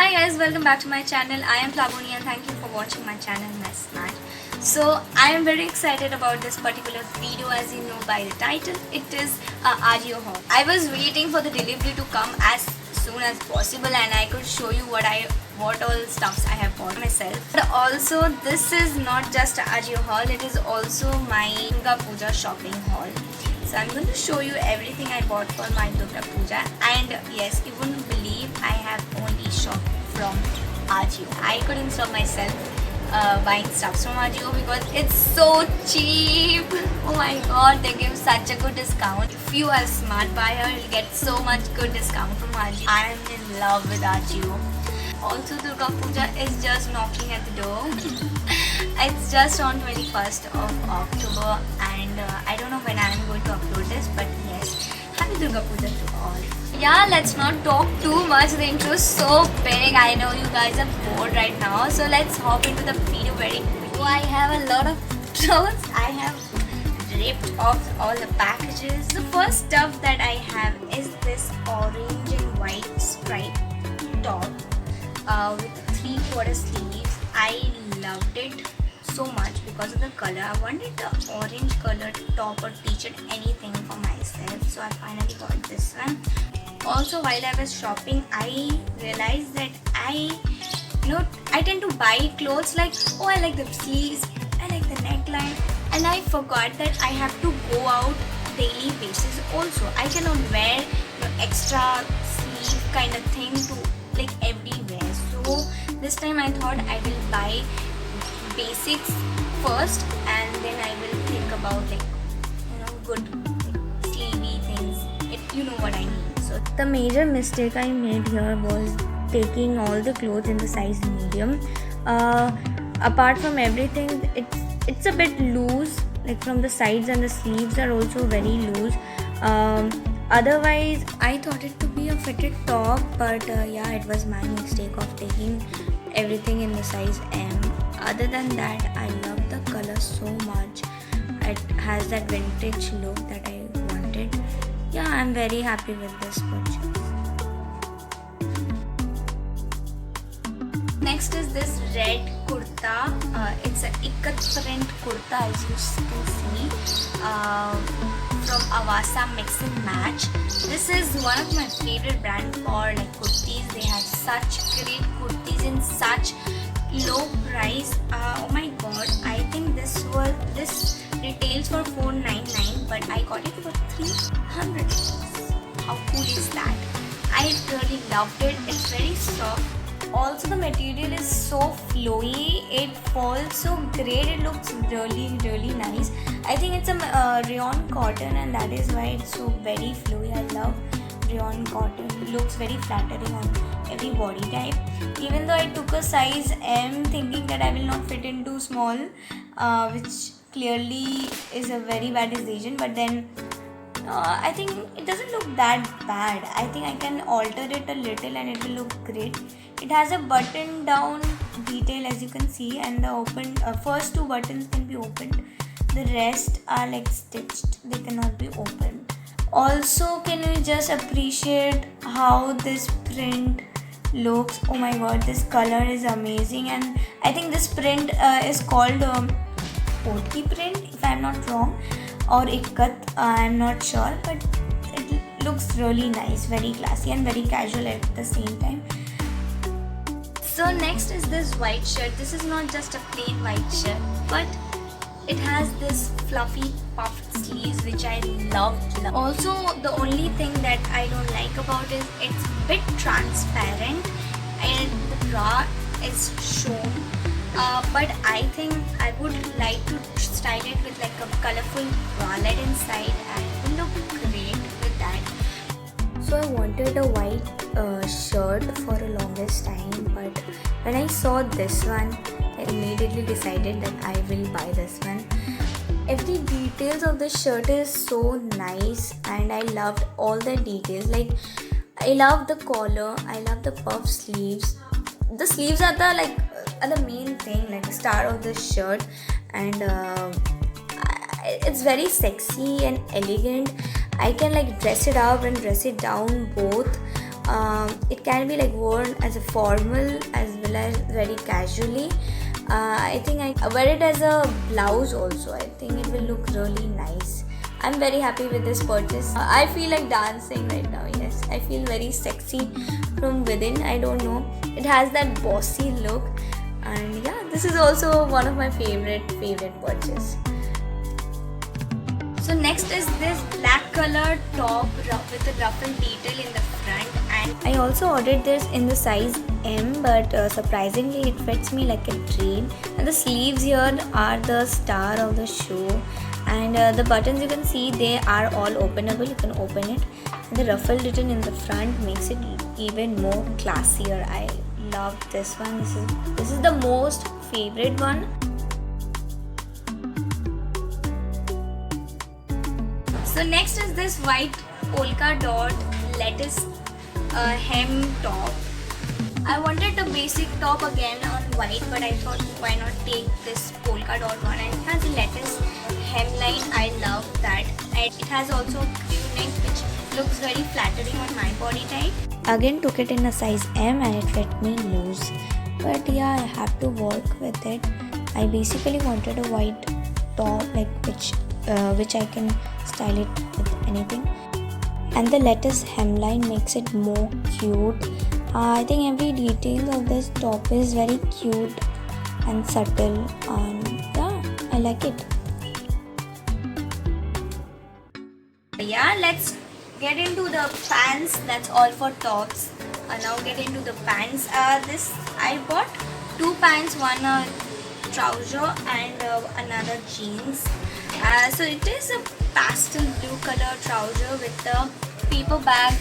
Hi guys, welcome back to my channel. I am Plavoni and thank you for watching my channel Mess Match. So I am very excited about this particular video, as you know by the title. It is Ajio haul. I was waiting for the delivery to come as soon as possible and I could show you what all stuffs I have bought myself. But also this is not just Ajio haul, it is also my Durga Puja shopping haul. So I'm going to show you everything I bought for my Durga Puja, and yes, you wouldn't believe I have only shopped from Ajio. I couldn't stop myself buying stuff from Ajio because it's so cheap. Oh my god, they give such a good discount. If you are a smart buyer, you'll get so much good discount from Ajio. I am in love with Ajio. Also, Durga Puja is just knocking at the door. It's just on 21st of October and I don't know when I am going to upload this, but yes, happy Durga Puja to all. Yeah, let's not talk too much. The intro is so big. I know you guys are bored right now, so let's hop into the video very quickly. I have a lot of clothes. I have ripped off all the packages. The first stuff that I have is this orange and white striped top with 3/4 sleeves. I loved it so much because of the color. I wanted the orange color top or t-shirt, anything for myself, so I finally got this one. Also, while I was shopping, I realized that I tend to buy clothes like, oh, I like the sleeves, I like the neckline, and I forgot that I have to go out daily basis also. I cannot wear extra sleeve kind of thing to like everywhere. So this time I thought I will buy basics first and then I will think about good sleevey things, if you know what I mean. So the major mistake I made here was taking all the clothes in the size medium. Apart from everything, it's a bit loose, like from the sides, and the sleeves are also very loose. Otherwise, I thought it to be a fitted top, but yeah, it was my mistake of taking everything in the size M. Other than that, I love the color so much. It has that vintage look that I wanted. Yeah, I'm very happy with this purchase. Next is this red kurta. It's a ikat print kurta, as you can see, from Avasa Mix and Match. This is one of my favorite brands for like kurtis. They have such great kurtis in such low price. Oh my god, I think this retails for $499, but I got it for $300. How cool is that? I really loved it. It's very soft. Also, the material is so flowy. It falls so great. It looks really nice. I think it's a rayon cotton, and that is why it's so very flowy. I love rayon cotton. It looks very flattering on every body type. Even though I took a size M thinking that I will not fit into small, which clearly is a very bad decision, but then I think it doesn't look that bad. I think I can alter it a little and it will look great. It has a button down detail, as you can see, and the first two buttons can be opened. The rest are like stitched, they cannot be opened. Also, can you just appreciate how this print looks? Oh my god, this color is amazing, and I think this print is called Potki print, if I'm not wrong, or Ikat, I'm not sure, but it looks really nice, very classy and very casual at the same time. So next is this white shirt. This is not just a plain white shirt, but it has this fluffy puffed sleeves, which I loved. Also, the only thing that I don't like about it is it's a bit transparent and the bra is shown. But I think I would like to style it with like a colorful bralette inside and it will look great with that. So I wanted a white shirt for the longest time, but when I saw this one, I immediately decided that I will buy this one. Every details of the shirt is so nice and I loved all the details. Like, I love the collar, I love the puff sleeves. The sleeves are the main thing, like the star of the shirt, and it's very sexy and elegant. I can like dress it up and dress it down both. It can be like worn as a formal as well as very casually. I think I wear it as a blouse also. I think it will look really nice. I'm very happy with this purchase. I feel like dancing right now. Yes, I feel very sexy from within. I don't know. It has that bossy look, and yeah, this is also one of my favorite purchase. So next is this black color top with a ruffle detail in the front, and I also ordered this in the size M, but surprisingly it fits me like a dream. And the sleeves here are the star of the shoe, and the buttons you can see, they are all openable. You can open it, and the ruffle detail in the front makes it even more classier. I love this one. This is the most favorite one. So next is this white polka dot lettuce hem top. I wanted the basic top again on white, but I thought why not take this polka dot one, and it has a lettuce hemline. I love that. And it has also a crew neck which looks very flattering on my body type. Again took it in a size M and it fit me loose. But yeah, I have to work with it. I basically wanted a white top like which I can style it with anything, and the lettuce hemline makes it more cute. I think every detail of this top is very cute and subtle, and yeah, I like it. Yeah, let's get into the pants. That's all for tops. Now get into the pants. This I bought two pants, one trouser and another jeans. So it is a pastel blue color trouser with the paper bag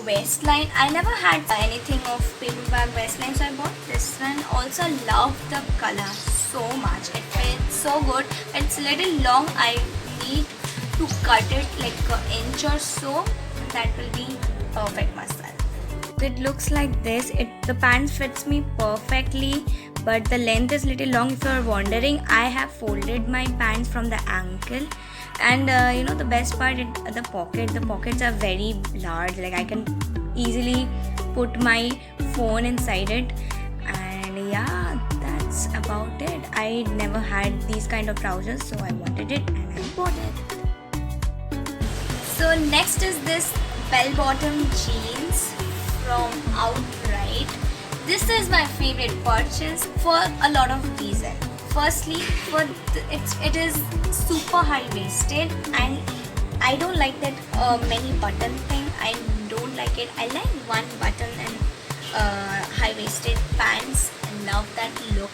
waistline. I never had anything of paper bag waistline, so I bought this one. Also love the color so much. It fits so good. It's a little long. I need to cut it like an inch or so. That will be perfect myself. It looks like this. The pants fits me perfectly, but the length is little long. If you are wondering, I have folded my pants from the ankle, and you know the best part, the pockets are very large. Like I can easily put my phone inside it, and yeah, that's about it. I never had these kind of trousers, so I wanted it and I bought it. So next is this bell-bottom jeans from Outright. This is my favorite purchase for a lot of reasons. Firstly, it is super high-waisted, and I don't like that many button thing. I don't like it. I like one button and high-waisted pants. I love that look.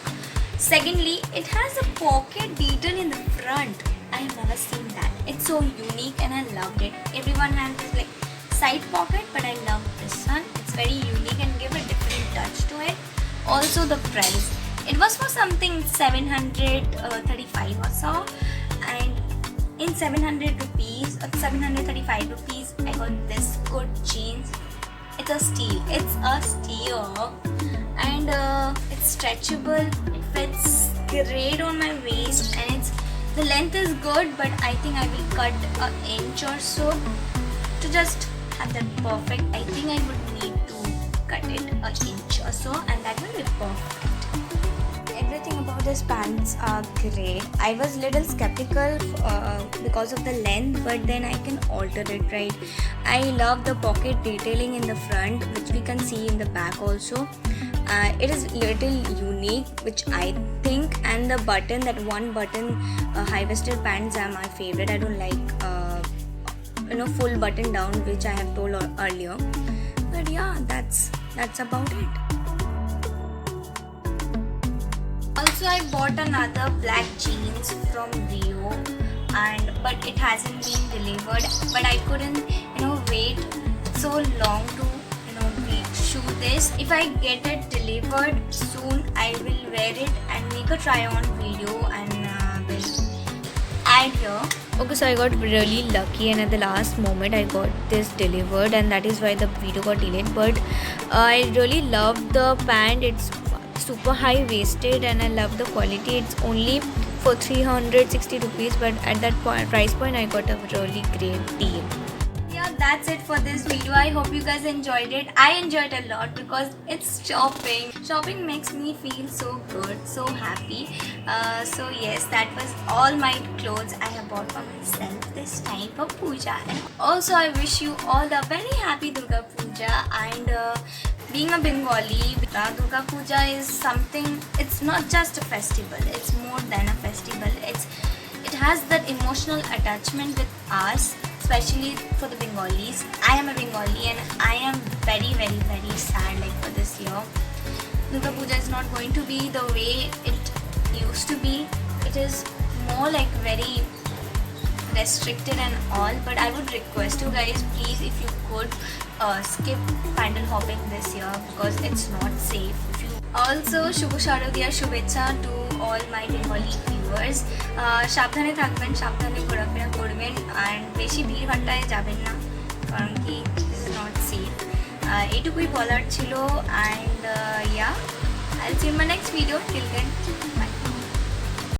Secondly, it has a pocket detail in the front. I have never seen that. It's so unique and I loved it. Everyone has this like side pocket, but I love this one. It's very unique and give a different touch to it. Also the price. It was for something 735 or so, and in 700 rupees or 735 rupees I got this good jeans. It's a steal. It's a steal, and it's stretchable. It fits great on my waist, and the length is good, but I think I will cut an inch or so to just have that perfect. I think I would need to cut it an inch or so, and that will be perfect. Everything about these pants are great. I was little skeptical because of the length, but then I can alter it, right? I love the pocket detailing in the front, which we can see in the back also. It is little unique, which I think, and the button, that one button high-waisted pants are my favorite. I don't like full button down, which I have told earlier. But yeah, that's about it. Also, I bought another black jeans from Rio, but it hasn't been delivered. But I couldn't wait so long to shoot this. If I get it delivered soon, I will wear it and make a try on video and will add here. Okay, so I got really lucky, and at the last moment I got this delivered, and that is why the video got delayed. But I really love the pant. It's super high waisted and I love the quality. It's only for 360 rupees, but at that price point I got a really great deal. Yeah, that's it for this video. I hope you guys enjoyed it. I enjoyed a lot because it's shopping. Shopping makes me feel so good, so happy. So yes, that was all my clothes I have bought for myself this time for Puja. And also I wish you all a very happy Durga Puja. And being a Bengali, Durga Puja is something, it's not just a festival, it's more than a festival. It has that emotional attachment with us, especially for the Bengalis. I am a Bengali and I am very, very, very sad like for this year. Durga Puja is not going to be the way it used to be. It is more like very restricted and all, but I would request you guys, please, if you could skip pandal hopping this year because it's not safe. If you also Shubho Sharodiyar Shubhecha to all my Bengali viewers. সাবধানে থাকবেন, সাবধানে ঘোরাফেরা করবেন and বেশি ভিড় ভাট্টায় যাবেন না কারণ কি this is not safe. এইটুকুই বলার ছিল and yeah, I'll see you in my next video. Till then,